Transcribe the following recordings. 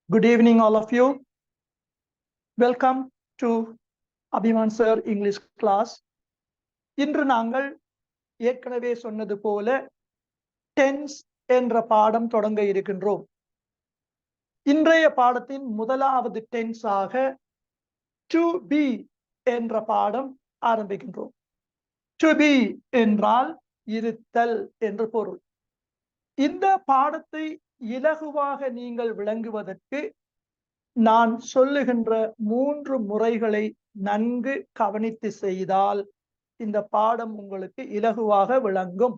Good evening, all of you. Welcome to Abhiman Sir English class. இன்று நாங்கள் ஏற்கனவே சொன்னது போல டென்ஸ் என்ற பாடம் தொடங்க இருக்கின்றோம். இன்றைய பாடத்தின் முதலாவது டென்ஸாக டு பி என்ற பாடம் ஆரம்பிக்கின்றோம். டு பி என்றால் இருத்தல் என்று பொருள். இந்த பாடத்தை இலகுவாக நீங்கள் விளங்குவதற்கு நான் சொல்லுகின்ற 3 முறைகளை நன்கு கவனித்து செய்தால் இந்த பாடம் உங்களுக்கு இலகுவாக விளங்கும்.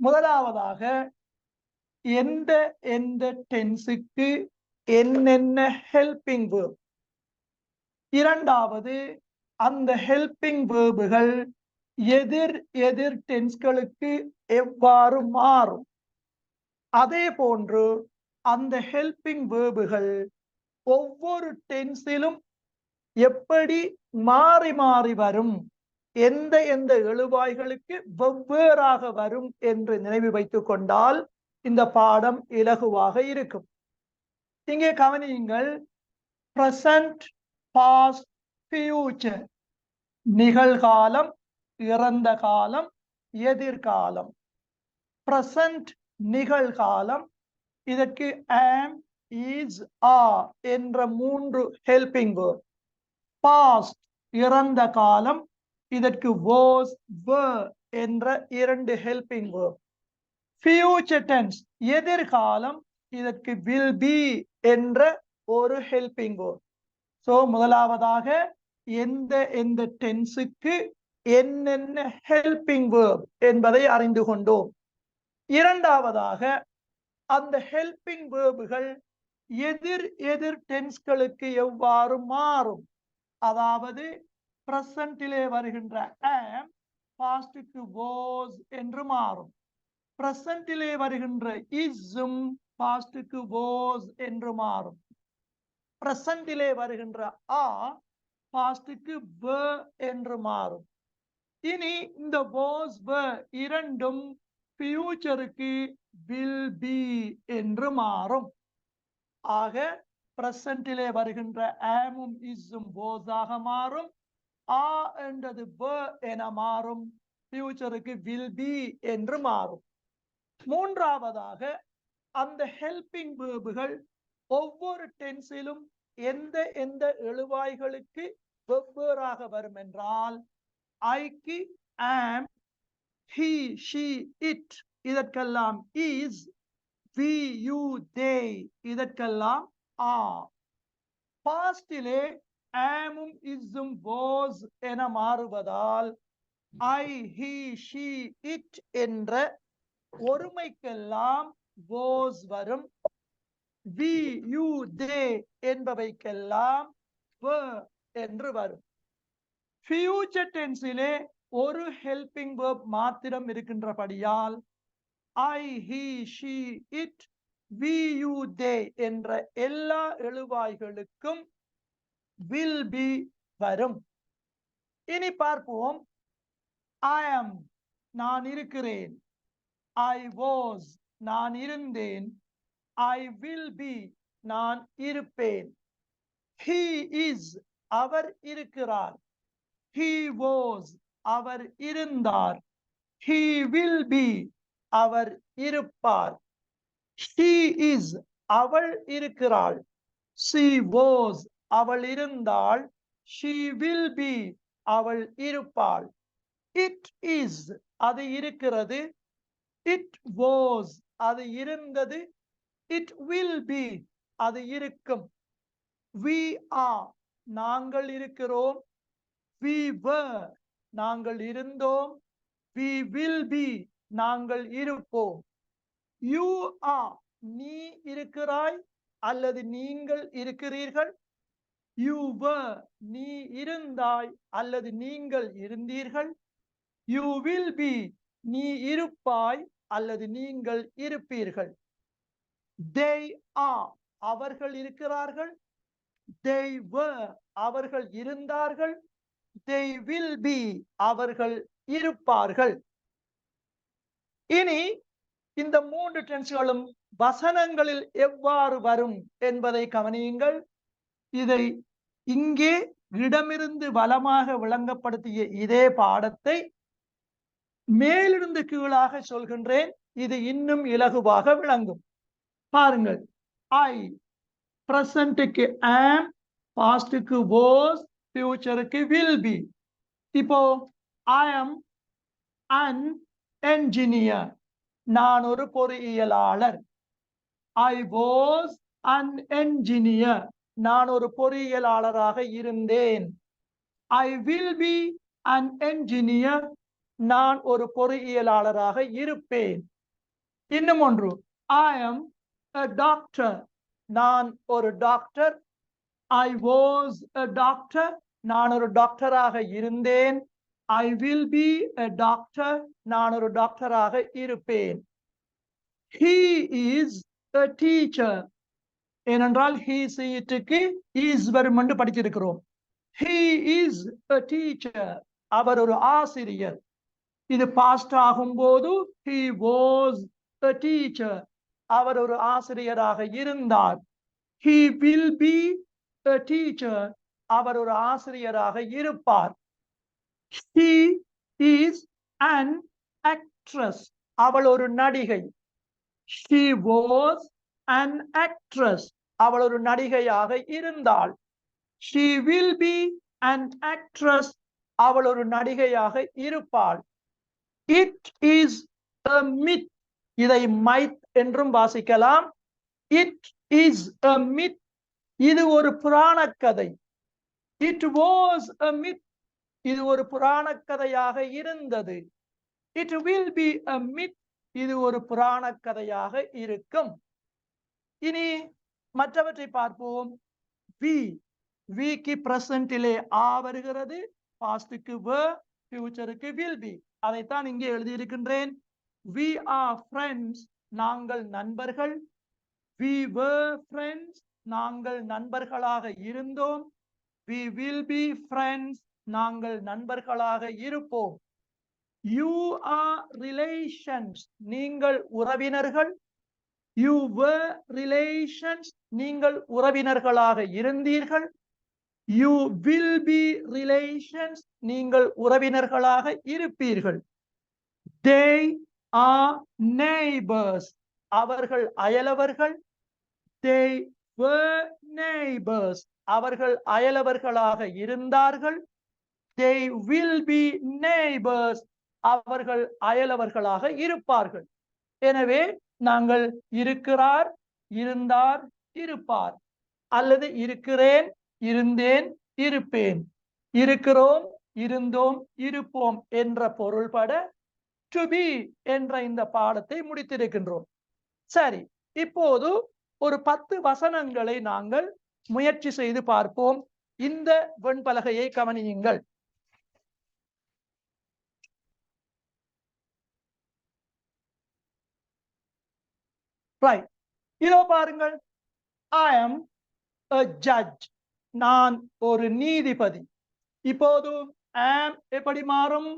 முதலாவதாக எந்த டென்ஸுக்கு என்னென்ன ஹெல்பிங் வேர்ப், இரண்டாவது அந்த ஹெல்பிங் வேர்புகள் எதிர் டென்ஸ்களுக்கு எவ்வாறு மாறும், அதே போன்று அந்த ஹெல்பிங் வேர்புகள் ஒவ்வொரு டென்ஸிலும் எப்படி மாறி மாறி வரும், எந்த எழுவாய்களுக்கு வெவ்வேறாக வரும் என்று நினைவு வைத்துக் கொண்டால் இந்த பாடம் இலகுவாக இருக்கும். இங்கே கவனியுங்கள். பிரசன்ட், பாஸ்ட், ஃபியூச்சர், நிகழ்காலம், இறந்த காலம், எதிர்காலம். பிரசன்ட் நிகழ்காலம், இதற்கு ஆம், இஸ், ஆர் என்ற 3 ஹெல்பிங் வேர்ப். பாஸ்ட் இறந்த காலம், இதற்கு was, were என்ற 2 ஹெல்பிங் வேர்ப். ஃபியூச்சர் டென்ஸ் எதிர்காலம், இதற்கு will be என்ற ஒரு ஹெல்பிங் வேர்ப். சோ முதலாவதாக எந்த டென்ஸுக்கு என்னென்ன ஹெல்பிங் வேர்ப் என்பதை அறிந்து கொண்டோம். இரண்டாவதாக அந்த ஹெல்பிங் வேர்புகள் எதிர் டென்ஸ்களுக்கு எவ்வாறு மாறும், அதாவது பிரசன்டிலே வருகின்ற am பாஸ்டுக்கு was என்று மாறும். பிரசன்டிலே வருகின்ற isம் பாஸ்டுக்கு was என்று மாறும். பிரசன்டிலே வருகின்ற are பாஸ்டுக்கு were என்று மாறும். இனி இந்த was, were இரண்டும் ஃபியூச்சருக்கு will be என்று மாறும். ஆக பிரசன்டிலே வருகின்ற ஆமும் இஸ்ஸும் was ஆக மாறும், ஆ என்றது were என மாறும், ஃபியூச்சருக்கு will be என்று மாறும். மூன்றாவதாக அந்த ஹெல்பிங் வேர்புகள் ஒவ்வொரு டென்ஸிலும் எந்த எழுவாய்களுக்கு வெவ்வேறாக வரும் என்றால் ஐக்கு ஆம், he, she, it இதற்கெல்லாம் is, we, you, they இதற்கெல்லாம் are. பாஸ்டிலே ஆமும் இஸ்ஸும் was என மாறுவதால் I, he, she, it என்ற ஒருமைக்கெல்லாம் was வரும். we, you, they என்பவைக்கெல்லாம் were என்று வரும். ஃபியூச்சர் டென்ஸிலே ஒரு ஹெல்பிங் வேர்ப் மாத்திரம் இருக்கின்றபடியால் I, he, she, it, we, you, they என்ற எல்லா எழுவாய்களுக்கும் will be வரும். இனி பார்ப்போம். I am நான் இருக்கிறேன், I was நான் இருந்தேன், I will be நான் இருப்பேன், he is அவர் இருக்கிறார், he was அவர் இருந்தார், he will be அவர் இருப்பார், she is அவள் இருக்கிறாள், she was அவள் இருந்தாள், she will be அவள் இருப்பாள், it is அது இருக்கிறது, it was அது இருந்தது, it will be அது இருக்கும், we are நாங்கள் இருக்கிறோம், we were நாங்கள் இருந்தோம், we will be நாங்கள் இருப்போம், you are நீ இருக்கிறாய் அல்லது நீங்கள் இருக்கிறீர்கள், you were நீ இருந்தாய் அல்லது நீங்கள் இருந்தீர்கள், you will be நீ இருப்பாய் அல்லது நீங்கள் இருப்பீர்கள், they are அவர்கள் இருக்கிறார்கள், they were அவர்கள் இருந்தார்கள், they will be அவர்கள் இருப்பார்கள். இனி இந்த 3 டென்ஸ்களும் வசனங்களில் எவ்வாறு வரும் என்பதை கவனியுங்கள். இதை இங்கே இடமிருந்து வலமாக விளங்கப்படுத்திய இதே பாடத்தை மேலிருந்து கீழாக சொல்கின்றேன். இது இன்னும் இலகுவாக விளங்கும். பாருங்கள். ஐ பிரசன்ட்க்கு am, பாஸ்டுக்கு was, ஃபியூச்சருக்கு will be. இப்போ I am an engineer. நான் ஒரு பொறியியலாளர். I was an engineer. நான் ஒரு பொறியியலாளராக இருந்தேன். I will be an engineer. நான் ஒரு பொறியியலாளராக இருப்பேன். இன்னும் ஒன்று. I am a doctor. நான் ஒரு doctor. I was a doctor. நான் ஒரு டாக்டராக இருந்தேன். I will be a doctor. நான் ஒரு டாக்டராக இருப்பேன். He is a teacher. ஏனென்றால் he சீட்டுக்கு is வரும் என்று படித்திருக்கிறோம். He is a teacher. அவர் ஒரு ஆசிரியர். இது பாஸ்ட் ஆகும்போது he was a teacher. அவர் ஒரு ஆசிரியராக இருந்தார். He will be a teacher. அவர் ஒரு ஆசிரியராக இருப்பார். She is an actress. அவள் ஒரு நடிகை. She was an actress. அவள் ஒரு நடிகையாக இருந்தாள். She will be an actress. அவள் ஒரு நடிகையாக இருப்பாள். It is a myth. இதை myth என்றும் வாசிக்கலாம். It is a myth. இது ஒரு புராண கதை. It was a myth. இது ஒரு புராண கதையாக இருந்தது. It will be a myth. இது ஒரு புராண கதையாக இருக்கும். இனி மற்றவற்றை பார்ப்போம். விக்கு பிரசன்டிலே ஆ வருகிறது, பாஸ்டுக்கு were, ஃபியூச்சருக்கு will be. அதைத்தான் இங்கே எழுதியிருக்கின்றேன். We are friends. நாங்கள் நண்பர்கள். We were friends. நாங்கள் நண்பர்களாக இருந்தோம். We will be friends. நாங்கள் நண்பர்களாக இருப்போம். You are relations. நீங்கள் உறவினர்கள். You were relations. நீங்கள் உறவினர்களாக இருந்தீர்கள். You will be relations. நீங்கள் உறவினர்களாக இருப்பீர்கள். They are neighbors. அவர்கள் அயலவர்கள். They were neighbors. அவர்கள் அயலவர்களாக இருந்தார்கள். They will be neighbors. அவர்கள் அயலவர்களாக இருப்பார்கள். எனவே நாங்கள் இருக்கிறார், இருந்தார், இருப்பார், அல்லது இருக்கிறேன், இருந்தேன், இருப்பேன், இருக்கிறோம், இருந்தோம், இருப்போம் என்ற பொருள்பட to be என்ற இந்த பாடத்தை முடித்திருக்கின்றோம். சரி, இப்போது ஒரு 10 வசனங்களை நாங்கள் முயற்சி செய்து பார்ப்போம். இந்த வெண்பலகையை கவனியுங்கள். ரைட், இதோ பாருங்கள். I am a judge. நான் ஒரு நீதிபதி. இப்போது am எப்படி மாறும்?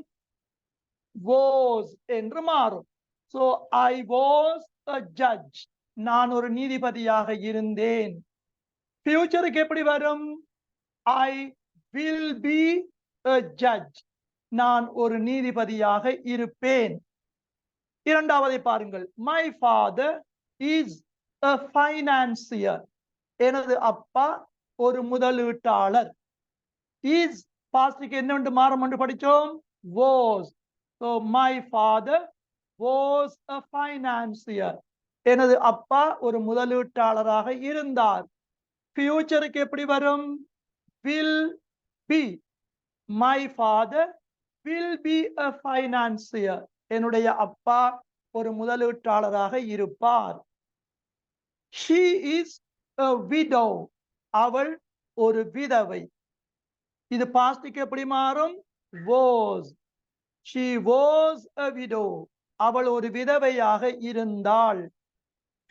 was என்று மாறும். So I was a judge. நான் ஒரு நீதிபதியாக இருந்தேன். ஃபியூச்சருக்கு எப்படி வரும்? I will be a judge. நான் ஒரு நீதிபதியாக இருப்பேன். இரண்டாவதை பாருங்கள். My father is a financier. எனது அப்பா ஒரு முதலீட்டாளர். is பாஸ்டுக்கு என்னவென்று மாறும் என்று படித்தோம்? was. So my father was a financier. எனது அப்பா ஒரு முதலீட்டாளராக இருந்தார். ஃபியூச்சருக்கு எப்படி வரும்? will be. My father will be a financier. என்னுடைய அப்பா ஒரு முதலீட்டாளராக இருப்பார். She is a widow. அவள் ஒரு விதவை. இது பாஸ்டுக்கு எப்படி மாறும்? was. She was a widow. அவள் ஒரு விதவையாக இருந்தாள்.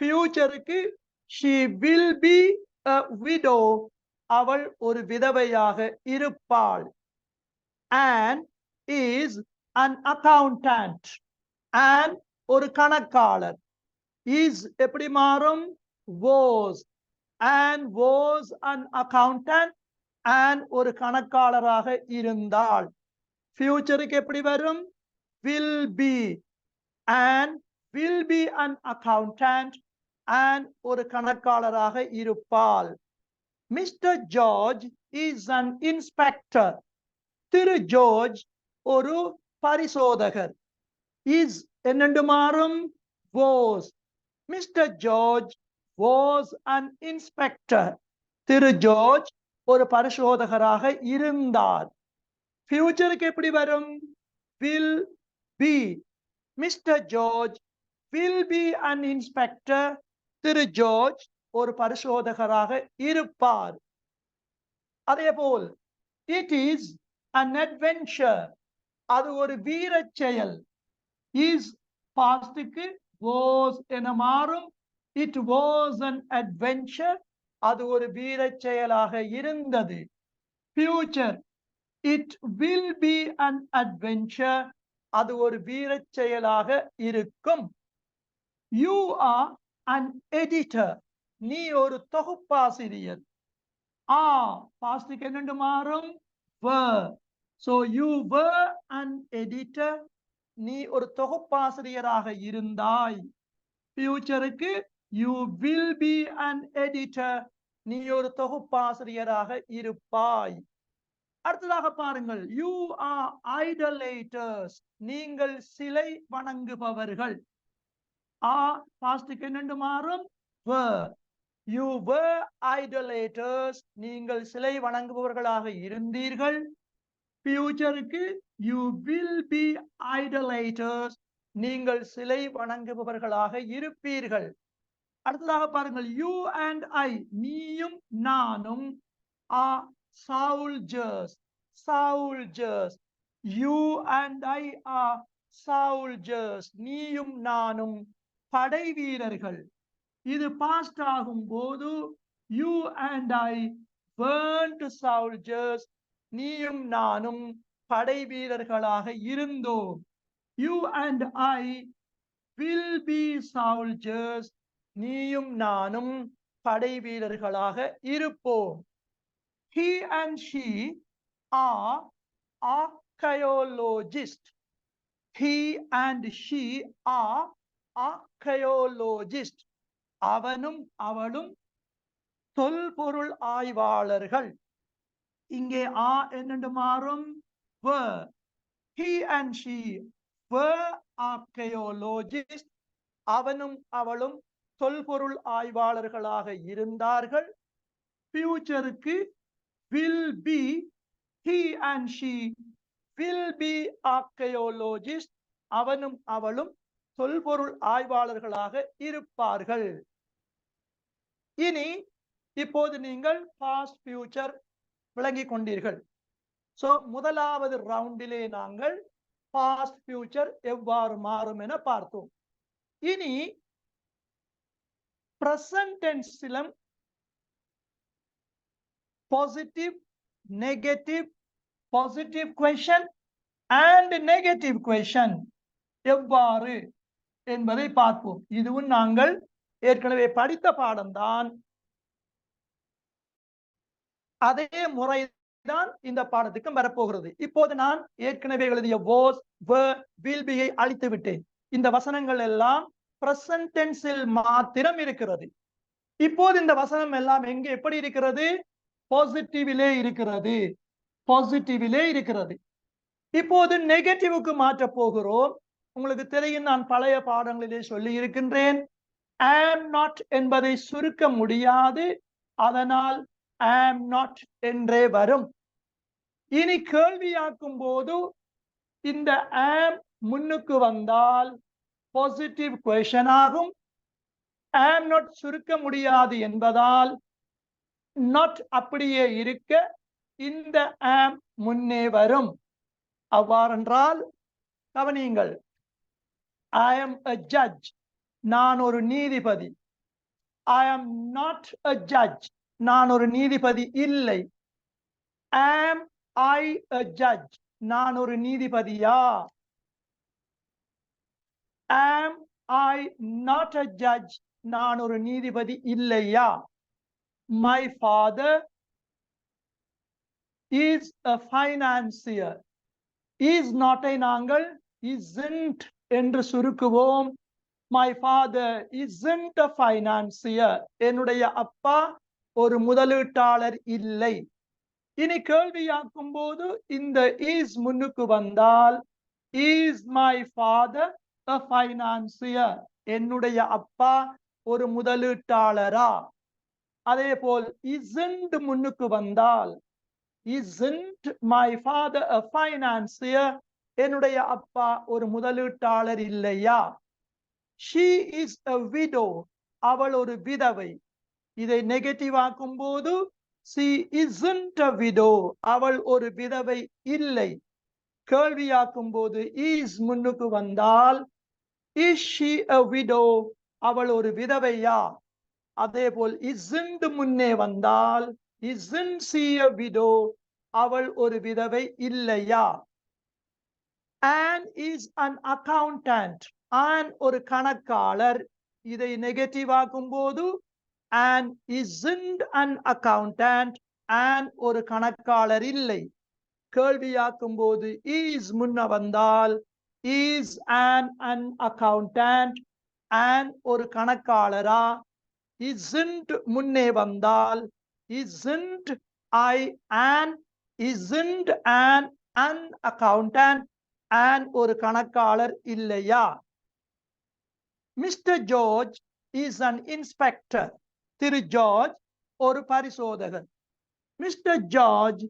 ஃபியூச்சருக்கு she will be a widow. அவள் ஒரு விதவையாக இருப்பாள். Anne is an accountant. Anne ஒரு கணக்காளர். is எப்படி மாறும்? was. and was an accountant and ஒரு கணக்காளராக இருந்தால். ஃபியூச்சருக்கு எப்படி வரும்? will be. and will be an accountant and ஒரு கணக்காளராக இருப்பாள். Mr. George is an inspector. Thiru George ஒரு பரிசோதகர். is என்னென்று மாறும்? was. Mr. George was an inspector. Thiru George ஒரு பரிசோதகராக இருந்தார். ஃபியூச்சருக்கு எப்படி வரும்? will be. Mr. George will be an inspector. Thiru George ஒரு பரிசோதகராக இருப்பார். அதேபோல் it is an adventure. அது ஒரு வீரச் செயல். is பாஸ்டுக்கு was என மாறும். it was an adventure. அது ஒரு வீரச் செயலாக இருந்தது. future it will be an adventure. அது ஒரு வீரச் செயலாக இருக்கும். you are an editor. நீ ஒரு தொகுப்பாசிரியர். பாஸ்டுக்கு என்னென்று மாறும்? were. so you were an editor. நீ ஒரு தொகுப்பாசிரியராக இருந்தாய். ஃபியூச்சருக்கு you will be an editor. நீ ஒரு தொகுப்பாசிரியராக இருப்பாய். அடுத்ததாக பாருங்கள், you are idolaters. நீங்கள் சிலை வணங்குபவர்கள். பாஸ்டுக்கு என்னென்று மாறும்? were. you were idolaters. நீங்கள் சிலை வணங்குபவர்களாக இருந்தீர்கள். ஃபியூச்சருக்கு you will be idolaters. நீங்கள் சிலை வணங்குபவர்களாக இருப்பீர்கள். அடுத்ததாக பாருங்கள், you and I. நீயும் நானும் are soldiers. soldiers. you and I are soldiers. நீயும் நானும் படை வீரர்கள். இது பாஸ்ட் ஆகும் போது you and I weren't soldiers. நீயும் நானும் படை வீரர்களாக இருந்தோம். you and I will be soldiers. நீயும் நானும் படை வீரர்களாக இருப்போம். he and she are archaeologists. he and she are archaeologists. அவனும் அவளும் தொல்பொருள் ஆய்வாளர்கள். இங்கே என்னென்று மாறும்? were. he and she were archaeologists. அவனும் அவளும் தொல்பொருள் ஆய்வாளர்களாக இருந்தார்கள். ஃபியூச்சருக்கு will be. he and she will be archaeologists. அவனும் அவளும் தொல்பொருள் ஆய்வாளர்களாக இருப்பார்கள். இனி இப்போது நீங்கள் பாஸ்ட் ஃபியூச்சர் விளங்கிக் கொண்டீர்கள். சோ முதலாவது ரவுண்டிலே நாங்கள் பாஸ்ட் ஃபியூச்சர் எவ்வாறு மாறும் என பார்த்தோம். இனி பிரசன்ட் டென்ஸிலும் positive, negative, positive question and negative question எவ்வாறு என்பதை பார்ப்போம். இதுவும் நாங்கள் ஏற்கனவே படித்த பாடம்தான். அதே முறைதான் இந்த பாடத்துக்கும் வரப்போகிறது. இப்போது நான் ஏற்கனவே எழுதிய was, were, will be ஐ அழித்து விட்டேன். இந்த வசனங்கள் எல்லாம் பிரசன்ட் டென்ஸில் மாத்திரம் இருக்கிறது. இப்போது இந்த வசனம் எல்லாம் எங்கே எப்படி இருக்கிறது? பாசிட்டிவிலே இருக்கிறது. பாசிட்டிவிலே இருக்கிறது. இப்போது நெகட்டிவுக்கு மாற்ற போகிறோம். உங்களுக்கு தெரியும், நான் பழைய பாடங்களிலே சொல்லி இருக்கின்றேன், am not என்பதை சுருக்க முடியாது, அதனால் am not என்றே வரும். இனி கேள்வியாக்கும் போது இந்த am முன்னுக்கு வந்தால் பாசிட்டிவ் கொஸ்டின் ஆகும். am not சுருக்க முடியாது என்பதால் not அப்படியே இருக்க இந்த am முன்னே வரும். அவ்வாறென்றால் கவனியுங்கள், I am a judge. நான் ஒரு நீதிபதி. I am not a judge. நான் ஒரு நீதிபதி இல்லை. Am I a judge? நான் ஒரு நீதிபதியா? am I not a judge? நான் ஒரு நீதிபதி இல்லையா? My father is a financier. Is not ஐ நாங்கள் isn't என்று சுருக்குவோம். My father isn't a financier. என்னுடைய அப்பா ஒரு முதலீட்டாளர் இல்லை. இனி கேள்வியாக்கும் போது இந்த is முன்னுக்கு வந்தால் is my father a financier? என்னுடைய அப்பா ஒரு முதலீட்டாளரா? அதே போல் isn't முன்னுக்கு வந்தால் isn't my father a financier? என்னுடைய அப்பா ஒரு முதலீட்டாளர் இல்லையா? she is a widow. அவள் ஒரு விதவை. இதை நெகட்டிவ் ஆக்கும் போது she isn't a widow. அவள் ஒரு விதவை இல்லை. கேள்வியாக்கும் போது is முன்னுக்கு வந்தால் is she a widow? அவள் ஒரு விதவையா? அதே போல் isn't முன்னே வந்தால் isn't she a widow? அவள் ஒரு விதவை இல்லையா? Anne is an accountant. Anne ஒரு கணக்காளர். இதை நெகட்டிவ் ஆக்கும் போது Anne isn't an accountant. Anne ஒரு கணக்காளர் இல்லை. கேள்வியாக்கும் போது is முன்ன வந்தால் is an accountant? Anne ஒரு கணக்காளரா? isn't முன்னே வந்தால் isn't I an? isn't an accountant? Anne ஒரு கணக்காளர் இல்லையா? Mr. George is an inspector. Thiru George ஒரு பரிசோதகர். Mr. George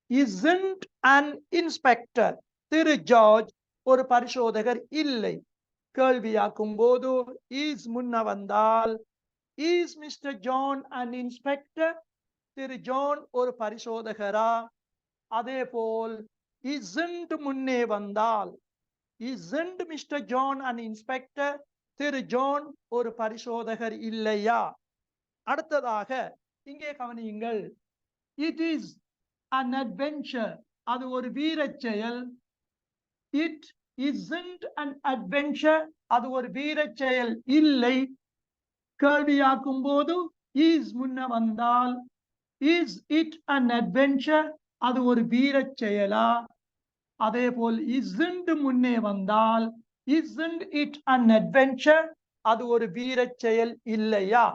isn't an inspector. Thiru George ஒரு பரிசோதகர் இல்லை. கேள்வியாக்கும் போது is முன்ன வந்தால் is Mr. John an inspector? Thiru John ஒரு பரிசோதகரா? அதே போல் isn't முன்னே வந்தால் isn't Mr. John an inspector? Thiru John ஒரு பரிசோதகர் இல்லையா? அடுத்ததாக இங்கே கவனியுங்கள். It is an adventure. அது ஒரு வீரச் செயல். It isn't an adventure. அது ஒரு வீரச் செயல் இல்லை. கேள்வியாக்கும் போது is முன்ன வந்தால் is it an adventure? அது ஒரு வீரச் செயலா? அதே போல் isn't முன்னே வந்தால் isn't it an adventure? அது ஒரு வீரச் செயல் இல்லையா?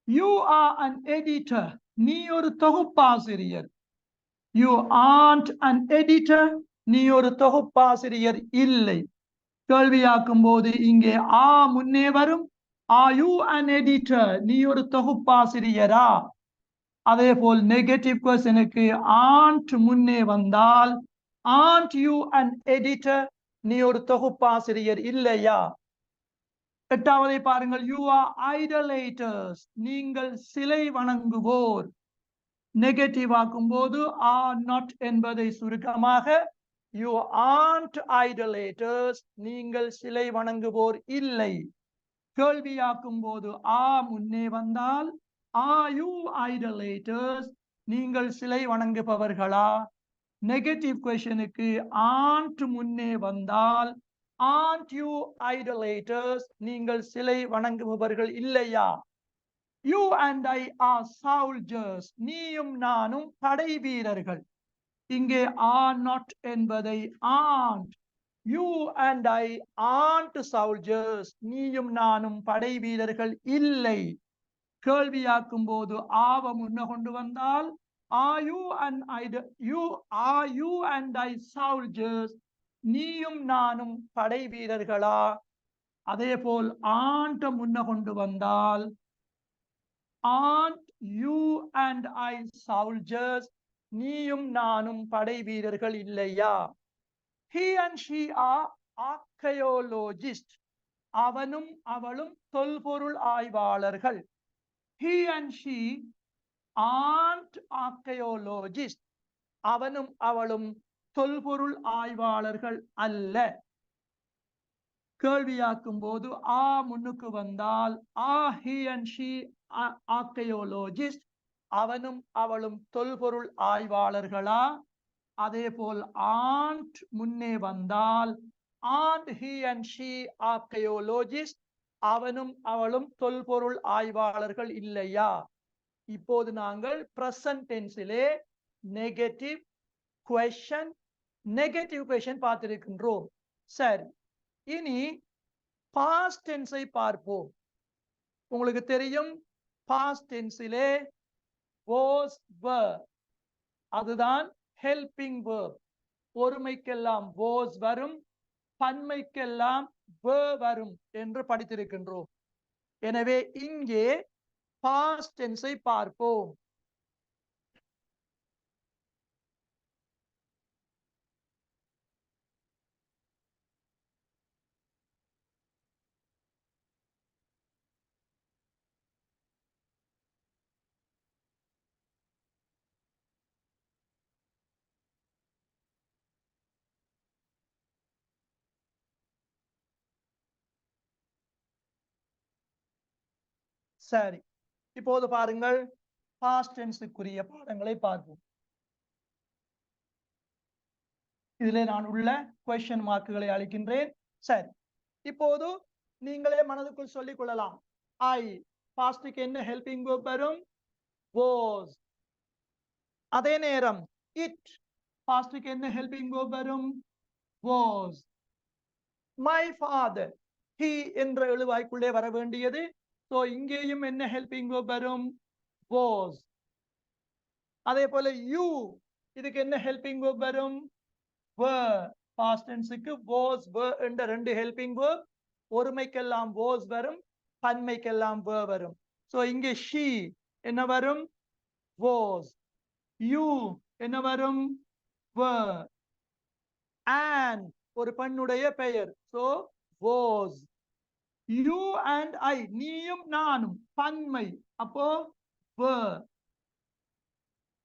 You are an editor. நீ ஒரு தொகுப்பாசிரியர். You aren't an editor. நீ ஒரு தொகுப்பாசிரியர் இல்லை. கேள்வியாக்கும் போது இங்கே முன்னே வரும். Are you an editor? நீ ஒரு தொகுப்பாசிரியரா? அதே போல் நெகட்டிவ் கொஸ்டினுக்கு aren't முன்னே வந்தால் aren't you an editor? நீ ஒரு தொகுப்பாசிரியர் இல்லையா? எட்டாவதை பாருங்கள். You are idolaters. நீங்கள் சிலை வணங்குவோர். நெகட்டிவ் ஆக்கும் போது are not என்பதை சுருக்கமாக you aren't idolaters. நீங்கள் சிலை வணங்குவோர் இல்லை. கேள்வியாக்கும் போது முன்னே வந்தால் are you idolaters? நீங்கள் சிலை வணங்குபவர்களா? நெகட்டிவ் கொஸ்டினுக்கு aren't முன்னே வந்தால் aren't you idolaters? நீங்கள் சிலை வணங்குபவர்கள் இல்லையா? You and I are soldiers. நீயும் நானும் படை வீரர்கள். இங்கே are not என்பதை aren't. You and I aren't soldiers. நீயும் நானும் படை வீரர்கள் இல்லை. கேள்வியாக்கும் போது முன்ன கொண்டு வந்தால் are you and I soldiers? நீயும் நானும் படை வீரர்களா? அதே போல் aren't முன்ன கொண்டு வந்தால் aren't you and I soldiers? நீயும் நானும் படை வீரர்கள் இல்லையா? He and she are archaeologists. அவனும் அவளும் தொல்பொருள் ஆய்வாளர்கள். He and she aren't archaeologists. அவனும் அவளும் தொல்பொருள் ஆய்வாளர்கள் அல்ல. கேள்வியாக்கும் போது முன்னுக்கு வந்தால் he and she are archaeologists. அவனும் அவளும் தொல்பொருள் ஆய்வாளர்களா? அதே போல் aren't முன்னே வந்தால் aren't he and she archaeologists? அவனும் அவளும் தொல்பொருள் ஆய்வாளர்கள் இல்லையா? இப்போது நாங்கள் present tense-லே நெகட்டிவ் question பார்த்திருக்கின்றோம். சரி, இனி past tense-ஐ பார்ப்போம். உங்களுக்கு தெரியும் past tense-லே was were, அதுதான் helping verb. ஒருமைக்கெல்லாம் was வரும், பன்மைக்கெல்லாம் were வரும் என்று படித்திருக்கின்றோம். எனவே இங்கே past tense-ஐ பார்ப்போம். சரி, இப்போது பாருங்கள் past tense-க்குரிய பாடங்களை பார்ப்போம். இதிலே நான் உள்ள question மார்க்குகளை அளிக்கின்றேன். சரி, இப்போது நீங்களே மனதுக்குள் சொல்லிக் கொள்ளலாம். I past-க்கு என்ன helping verb வரும்? Was. அதே நேரம் it past-க்கு என்ன helping verb வரும்? Was. My father, he என்ற எழுவாய்க்குள்ளே வர வேண்டியது. So இங்கேயும் என்ன helping verb வரும்? Was. அதே போல you, இதுக்கு என்ன helping verb வரும்? Were. past tense-க்கு was were என்ற ரெண்டு helping verb, ஒருமைக்கெல்லாம் was வரும், பன்மைக்கெல்லாம் were வரும். So இங்கே she என்ன வரும்? Was. You என்ன வரும்? Were. And ஒரு பெண்ணுடைய பெயர், so was. You and I, நீயும் நானும், பன்மை, அப்போ were.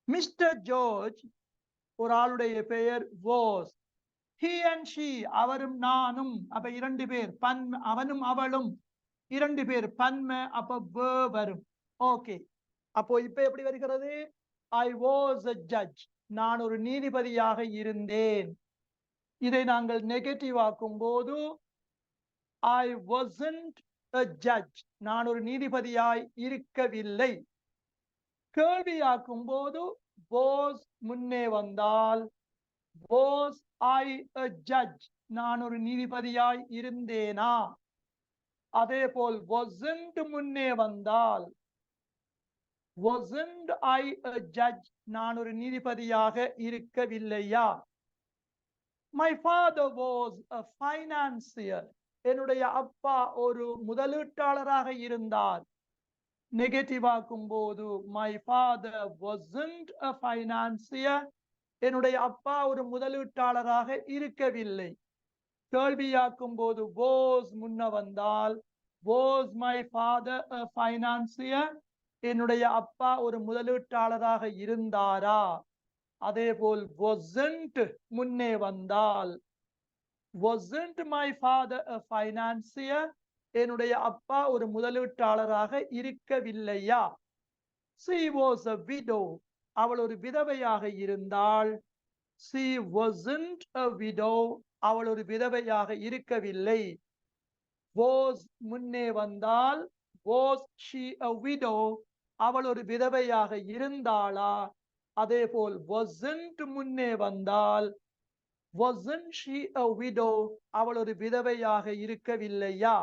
Mr. George ஒரு ஆளுடைய பெயர் was. He and she அவரும் நானும், அப்ப இரண்டு பேர், அவனும் அவளும் இரண்டு பேர், பன்மை, அப்ப were வரும். ஓகே, அப்போ இப்ப எப்படி வருகிறது? I was a judge, நான் ஒரு நீதிபதியாக இருந்தேன். இதை நாங்கள் நெகட்டிவ் ஆக்கும் போது I wasn't a judge, நான் ஒரு நீதிபதியாய் இருக்கவில்லை. கேள்வியாக்கும் போது was முன்னே வந்தால் was I a judge, நான் ஒரு நீதிபதியாய் இருந்தேனா? அதே போல் wasn't முன்னே வந்தால் wasn't I a judge, நான் ஒரு நீதிபதியாக இருக்கவில்லையா? My father was a financier, என்னுடைய அப்பா ஒரு முதலீட்டாளராக இருந்தார். நெகட்டிவ் ஆக்கும் போது my father wasn't a financier, என்னுடைய அப்பா ஒரு முதலீட்டாளராக இருக்கவில்லை. கேள்வியாக்கும் போது was முன்ன வந்தால் was my father a financier, என்னுடைய அப்பா ஒரு முதலீட்டாளராக இருந்தாரா? அதே போல் wasn't முன்னே வந்தால் wasn't my father a financier, என்னுடைய அப்பா ஒரு முதலீட்டாளராக இருக்கவில்லையா? She was a widow, அவள் ஒரு விதவையாக இருந்தாள். She wasn't a widow, அவள் ஒரு விதவையாக இருக்கவில்லை. Was முன்னே வந்தால் was she a widow, அவள் ஒரு விதவையாக இருந்தாளா? அதே போல் wasn't முன்னே வந்தால் wasn't she a widow, அவள் ஒரு விதவையாக இருக்கவில்லையா?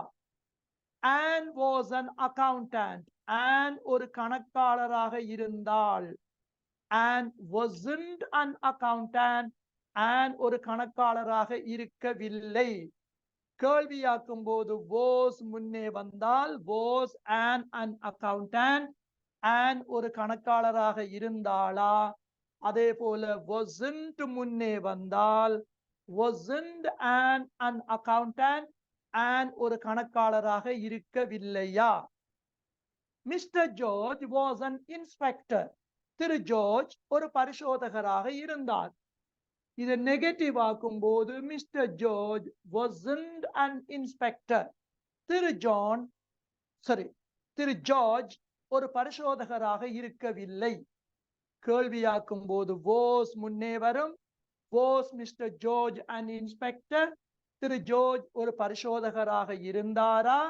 Anne was an accountant, Anne ஒரு கணக்காளராக இருந்தாள். Anne wasn't an accountant, Anne ஒரு கணக்காளராக இருக்கவில்லை. கேள்வியாக்கும் போது was முன்னே வந்தால் was Anne an accountant, Anne ஒரு கணக்காளராக இருந்தாளா? அதே போல wasn't முன்னே வந்தால் wasn't Anne an accountant, Anne ஒரு கணக்காளராக இருக்கவில்லையா? Mr. George was an inspector, Thiru George ஒரு பரிசோதகராக இருந்தார். இதை நெகட்டிவ் ஆக்கும் போது Mr. George wasn't an inspector, Thiru George ஒரு பரிசோதகராக இருக்கவில்லை. கேள்வியாக்கும் போது was முன்னே வரும் was Mr. George an inspector, Thiru George ஒரு பரிசோதகராக இருந்தாரா?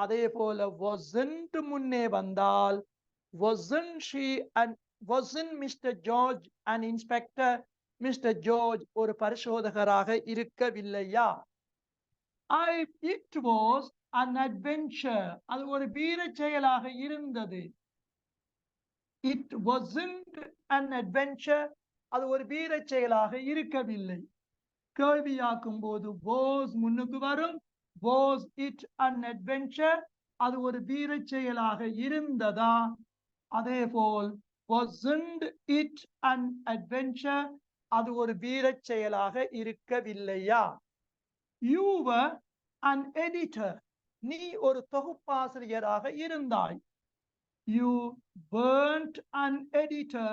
அதே போல wasn't முன்னே வந்தால் wasn't she and wasn't Mr. George an inspector? Mister George ஒரு பரிசோதகராக இருக்கவில்லையா? It was an adventure. அது ஒரு வீரச் செயலாக இருந்தது. It wasn't an adventure. அது ஒரு வீரச் செயலாக இருக்கவில்லை. கேள்வியாக்கும் போது was முன்னுக்கு வரும். Was it an adventure? அது ஒரு வீரச் செயலாக இருந்ததா? அதே போல் wasn't it an adventure? அது ஒரு வீரச் செயலாக இருக்கவில்லையா? You were an editor. நீ ஒரு தொகுப்பாசிரியராக இருந்தாய். You weren't an editor.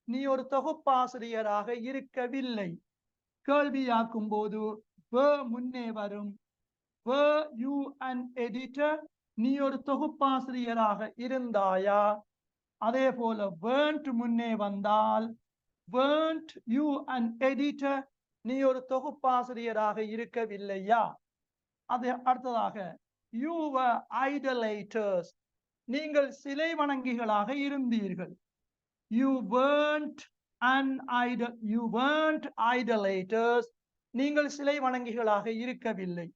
நீ ஒரு தொகுப்பாசிரியராக இருக்கவில்லை. கேள்வியாக்கும் போது were முன்னே வரும். Were you an editor? நீ ஒரு தொகுப்பாசிரியராக இருந்தாயா? அதே போல weren't முன்னே வந்தால் weren't you an editor? நீ ஒரு தொகுப்பாசிரியராக இருக்கவில்லையா? அது அடுத்ததாக you were idolaters. நீங்கள் சிலை வணங்கிகளாக இருந்தீர்கள். You weren't idolaters. நீங்கள் சிலை வணங்கிகளாக இருக்கவில்லை.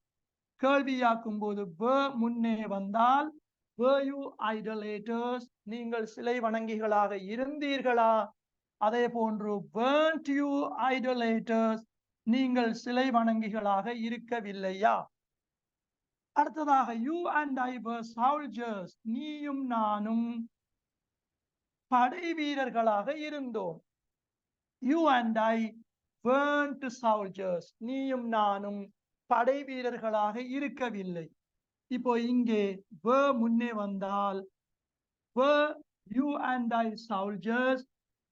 கேள்வியாக்கும் போது were முன்னே வந்தால் were you idolaters? நீங்கள் சிலை வணங்கிகளாக இருந்தீர்களா? அதே போன்று weren't you idolaters? நீங்கள் சிலை வணங்கிகளாக இருக்கவில்லையா? அடுத்ததாக you and I were soldiers. நீயும் நானும் படை வீரர்களாக இருந்தோம். You and I weren't soldiers. நீயும் நானும் படை வீரர்களாக இருக்கவில்லை. இப்போ இங்கே were முன்னே வந்தால் were you and I soldiers?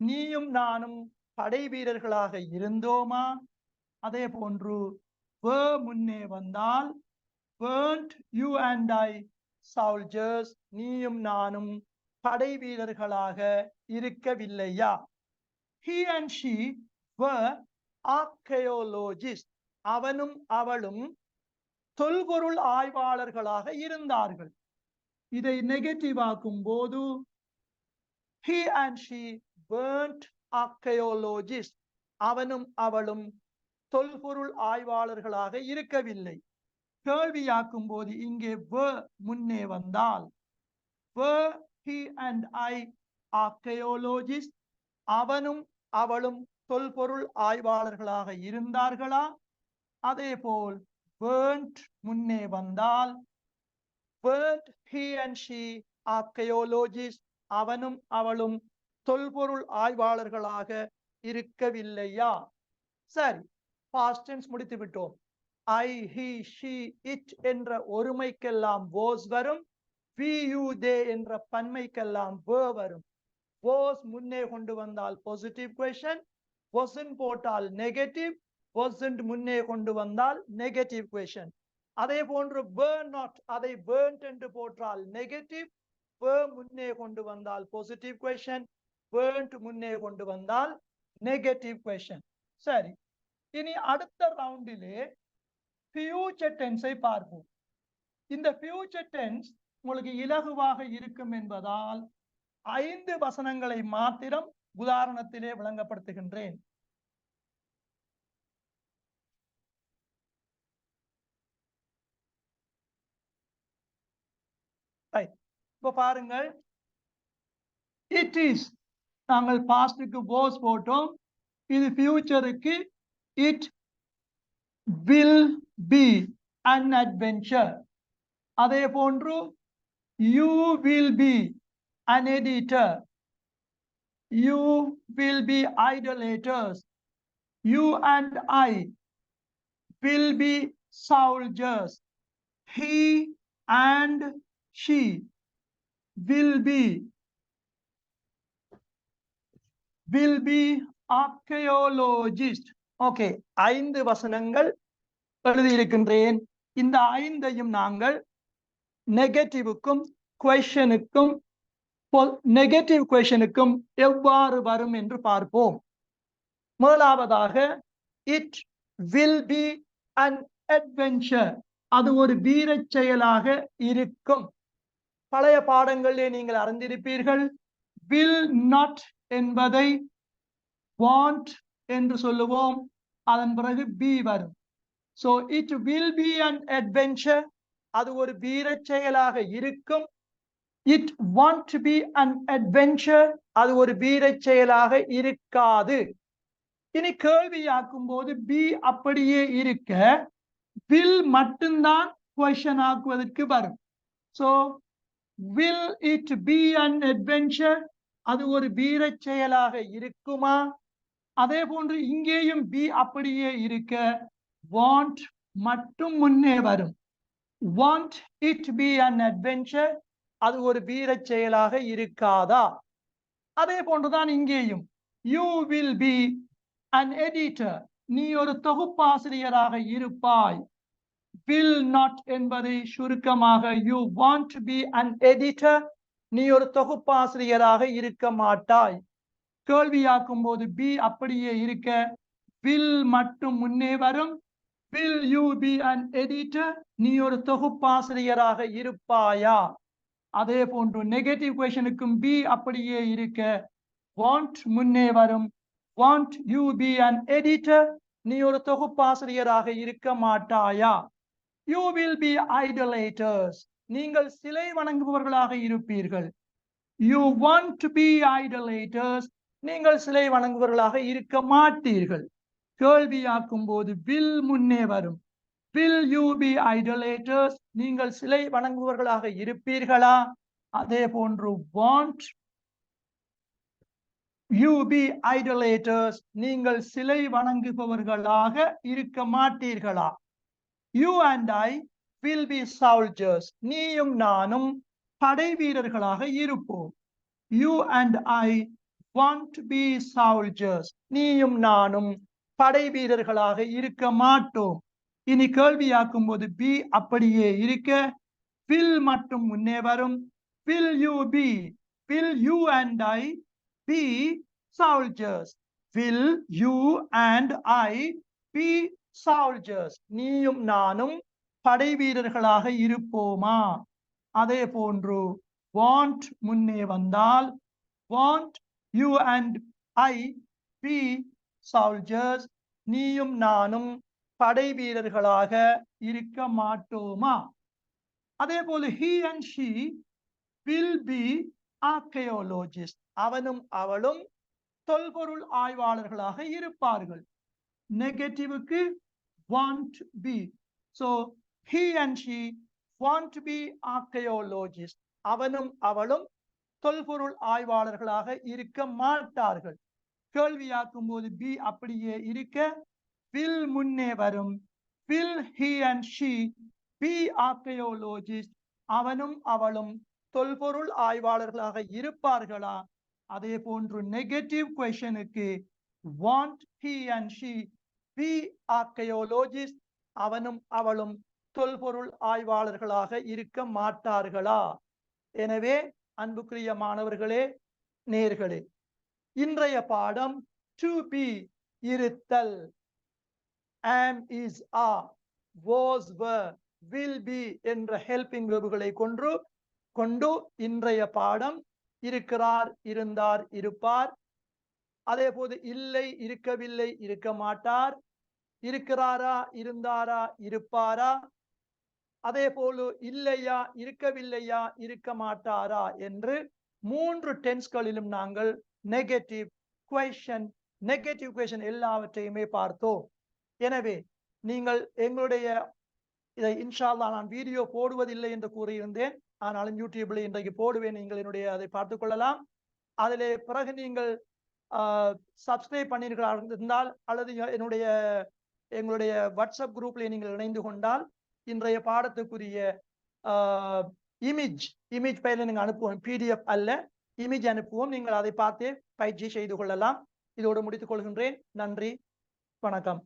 நீயும் நானும் படை வீரர்களாக இருந்தோமா? அதே போன்று were முன்னே வந்தால் weren't you and I soldiers? நீயும் நானும் படை வீரர்களாக இருக்கவில்லையா? He and she were archaeologists. அவனும் அவளும் தொல்பொருள் ஆய்வாளர்களாக இருந்தார்கள். இதை நெகட்டிவ் ஆக்கும் போது he and she weren't archaeologists. அவனும் அவளும் தொல்பொருள் ஆய்வாளர்களாக இருக்கவில்லை. கேள்வியாக்கும் போது இங்கே were முன்னே வந்தால் were he and I archaeologists? அவனும் அவளும் தொல்பொருள் ஆய்வாளர்களாக இருந்தார்களா? அதே போல் weren't முன்னே வந்தால் weren't he and she archaeologists? அவனும் அவளும் தொல்பொருள் ஆய்வாளர்களாக இருக்கவில்லையா? சரி, past tense முடித்து விட்டோம். I, he, she, it என்ற ஒருமைக்கெல்லாம் was வரும். we, you, they என்ற பன்மைக்கெல்லாம் were வரும். was முன்னே கொண்டு வந்தால் positive question, wasn't போட்டால் negative, wasn't முன்னே கொண்டு வந்தால் negative question. அதே போன்று were not, அதை weren't என்று போட்டால் negative, were முன்னே கொண்டு வந்தால் positive question, weren't முன்னே கொண்டு வந்தால் negative question. சரி, இனி அடுத்த ரவுண்டிலே future tense-ஐ பார்ப்போம். இந்த future tense உங்களுக்கு இலகுவாக இருக்கும் என்பதால் 5 வசனங்களை மாத்திரம் உதாரணத்திலே விளங்கப்படுத்துகின்றேன். இப்ப பாருங்கள், it is நாங்கள் பாஸ்டுக்கு was போட்டோம். இது ஃபியூச்சருக்கு it will be an adventure. அதே போன்று you will be an editor. You will be idolaters. You and I will be soldiers. He and she will be archaeologists. Okay, 5 வசனங்கள் எழுதியிருக்கின்றேன். இந்த 5ஐயும் நாங்கள் நெகட்டிவுக்கும் கொஸ்டனுக்கும் நெகட்டிவ் கொஸ்டனுக்கும் எவ்வாறு வரும் என்று பார்ப்போம். முதலாவதாக it will be an adventure அது ஒரு வீரச் செயலாக இருக்கும். பழைய பாடங்களிலே நீங்கள் அறிந்திருப்பீர்கள். will not என்பதை want என்று சொல்லுவோம். அதன் பிறகு be வரும். So it will be an adventure அது ஒரு வீரச் செயலாக இருக்கும். It won't be an adventure அது ஒரு வீரச் செயலாக இருக்காது. இனி கேள்வியாக்கும் போது be அப்படியே இருக்க will மட்டும்தான் question ஆக்குவதற்கு வரும். So will it be an adventure அது ஒரு வீரச் செயலாக இருக்குமா? அதே போன்று இங்கேயும் be அப்படியே இருக்க want மட்டும் முன்னே வரும். Want it be an adventure அது ஒரு வீரச் செயலாக இருக்காதா? அதே போன்றுதான் இங்கேயும் you will be an editor நீ ஒரு தொகுப்பாசிரியராக இருப்பாய். will not என்பதை சுருக்கமாக you want to be an editor நீ ஒரு தொகுப்பாசிரியராக இருக்க மாட்டாய். கேள்வியாக்கும் போது be அப்படியே இருக்க will மட்டும் முன்னே வரும். will you be an editor நீ ஒரு தொகுப்பாசிரியராக இருப்பாயா? அதே போன்று நெகட்டிவ் கொஸ்டனுக்கும் be அப்படியே இருக்க want முன்னே வரும். want you be an editor நீ ஒரு தொகுப்பாசிரியராக இருக்க மாட்டாயா? you will be idolaters நீங்கள் சிலை வணங்குபவர்களாக இருப்பீர்கள். you want to be idolaters நீங்கள் சிலை வணங்குபவர்களாக இருக்க மாட்டீர்கள். கேள்வியாக்கும் போது will முன்னே வரும். will you be idolaters நீங்கள் சிலை வணங்குபவர்களாக இருப்பீர்களா? அதே போன்று want you be idolaters நீங்கள் சிலை வணங்குபவர்களாக இருக்க மாட்டீர்களா? you and I will be soldiers நீயும் நானும் படை வீரர்களாக இருப்போம். you and I want to be soldiers நீயும் நானும் படை வீரர்களாக இருக்க மாட்டோம். இனி கேள்வியாக்கும் போது be அப்படியே இருக்க will மட்டும் முன்னே வரும். will you and I be soldiers will you and I be soldiers நீயும் நானும் படை வீரர்களாக இருப்போமா? அதே போன்று want முன்னே வந்தால் want you and I be soldiers நீயும் நானும் படை வீரர்களாக இருக்க மாட்டோமா? அதே போல he and she will be archaeologists அவனும் அவளும் தொல்பொருள் ஆய்வாளர்களாக இருப்பார்கள். நெகட்டிவ்க்கு want be. So he and she want to be archaeologists அவனும் அவளும் தொல்பொருள் ஆய்வாளர்களாக இருக்க மாட்டார்கள். கேள்வியாக்கும் போது be அப்படியே இருக்க will முன்னே வரும். will he and she be archaeologists அவனும் அவளும் தொல்பொருள் ஆய்வாளர்களாக இருப்பார்களா? அதே போன்று negative கொஸ்டனுக்கு want he and she be archaeologists அவனும் அவளும் தொல்பொருள் ஆய்வாளர்களாக இருக்க மாட்டார்களா? எனவே அன்புக்குரிய மாணவர்களே, நேயர்களே, இன்றைய பாடம் to be இருத்தல், am is are, was were, will be என்ற ஹெல்பிங் வெர்புகளை கொண்டு இன்றைய பாடம் இருக்கிறார், இருந்தார், இருப்பார், அதே போது இல்லை, இருக்கவில்லை, இருக்க மாட்டார், இருக்கிறாரா, இருந்தாரா, இருப்பாரா, அதே போல இல்லையா, இருக்கவில்லையா, இருக்க மாட்டாரா என்று 3 டென்ஸ்களிலும் நாங்கள் நெகட்டிவ் கொஸ்டின் எல்லாவற்றையுமே பார்த்தோம். எனவே நீங்கள் எங்களுடைய இதை இன்ஷா அல்லாஹ் நான் வீடியோ போடுவதில்லை என்று கூறியிருந்தேன், ஆனாலும் யூடியூப்ல இன்றைக்கு போடுவேன், நீங்கள் என்னுடைய அதை பார்த்துக் கொள்ளலாம். அதிலே பிறகு நீங்கள் சப்ஸ்கிரைப் பண்ணீர்களாக இருந்தால் அல்லது எங்களுடைய வாட்ஸ்அப் குரூப்ல நீங்கள் இணைந்து கொண்டால் இன்றைய பாடத்துக்குரிய இமேஜ் பைல நீங்கள் அனுப்புவோம். PDF அல்ல, இமேஜ் அனுப்புவோம். நீங்கள் அதை பார்த்து பயிற்சி செய்து கொள்ளலாம். இதோடு முடித்துக் கொள்கின்றேன். நன்றி, வணக்கம்.